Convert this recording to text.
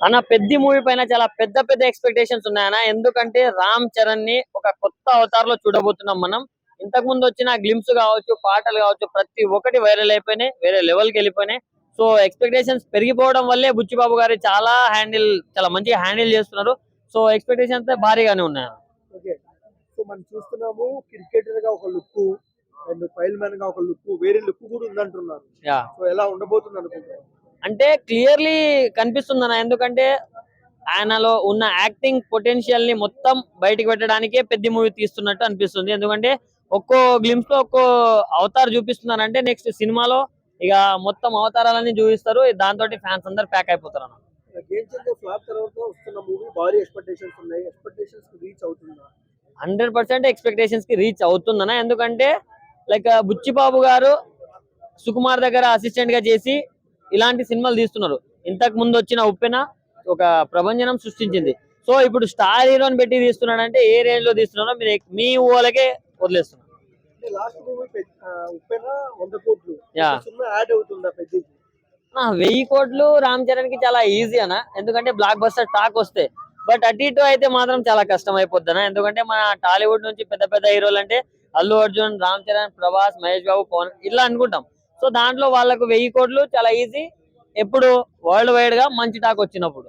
అన్న పెద్ద మూవీ పైన చాలా పెద్ద పెద్ద ఎక్స్పెక్టేషన్స్ ఉన్నాయన్న. ఎందుకంటే రామ్ చరణ్ ని ఒక కొత్త అవతార్ లో చూడబోతున్నాం మనం. ఇంతకు ముందు వచ్చిన గ్లిమ్స్ కావచ్చు, పాటలు కావచ్చు, ప్రతి ఒక్కటి వైరల్ అయిపోయినాయి, వేరే లెవెల్ కి వెళ్ళిపోయినాయి. సో ఎక్స్పెక్టేషన్స్ పెరిగిపోవడం వల్లే బుచ్చిబాబు గారు చాలా మంచిగా హ్యాండిల్ చేస్తున్నారు. సో ఎక్స్పెక్టేషన్స్ భారీగానే ఉన్నాయి. ఓకే. సో మనం చూస్తున్నాము క్రికెటర్ గా ఒక లుక్ అండ్ ఫైల్ మ్యాన్ గా ఒక లుక్, వేరే లుక్ కూడా ఉందంటున్నారు. యా, సో ఎలా ఉండబోతుంది అనుకుంటున్నారు? అంటే క్లియర్లీ కనిపిస్తుంది అన్న. ఎందుకంటే ఆయనలో ఉన్న యాక్టింగ్ పొటెన్షియల్ ని మొత్తం బయటికి పెట్టడానికే పెద్ద మూవీ తీస్తున్నట్టు అనిపిస్తుంది. ఎందుకంటే ఒక్కో గ్లిమ్స్ లో ఒక్కో అవతార్ చూపిస్తున్నారంటే నెక్స్ట్ సినిమాలో ఇక మొత్తం అవతారాలన్నీ చూపిస్తారు. దాంతో ఫ్యాన్స్ అందరు ప్యాక్ అయిపోతారు అన్న. గేమ్ చేంజర్ ఫ్లాప్ తర్వాత వస్తున్న మూవీ భారీ ఎక్స్పెక్టేషన్స్ ఉన్నాయి. ఎక్స్పెక్టేషన్స్ రీచ్ అవుతుందా? 100% ఎక్స్పెక్టేషన్స్ కి రీచ్ అవుతుందన్న. ఎందుకంటే లైక్ బుచ్చిబాబు గారు సుకుమార్ దగ్గర అసిస్టెంట్ గా చేసి ఇలాంటి సినిమాలు తీస్తున్నారు. ఇంతకు ముందు వచ్చిన ఉప్పెన ఒక ప్రభంజనం సృష్టించింది. సో ఇప్పుడు స్టార్ హీరోని పెట్టి తీస్తున్నాడంటే ఏ రేంజ్ లో తీస్తున్నారో మీరు మీ ఊళ్ళకే వదిలేస్తున్నారు. అంటే లాస్ట్ మూవీ ఉప్పెన 100 కోట్లు యా, సినిమా యాడ్ అవుతుందా పెద్ద? 1000 కోట్లు రామ్ చరణ్ కి చాలా ఈజీ అన్న. ఎందుకంటే బ్లాక్ బస్టర్ టాక్ వస్తే. బట్ అటు ఇటు అయితే మాత్రం చాలా కష్టం అయిపోద్దన. ఎందుకంటే మన టాలీవుడ్ నుంచి పెద్ద పెద్ద హీరోలు అంటే అల్లు అర్జున్, రామ్ చరణ్, ప్రభాస్, మహేష్ బాబు, పవన్ ఇట్లా అనుకుంటాం. సో దాంట్లో వాళ్ళకు 1000 కోట్లు చాలా ఈజీ. ఎప్పుడు వరల్డ్ వైడ్ గా మంచి టాక్ వచ్చినప్పుడు.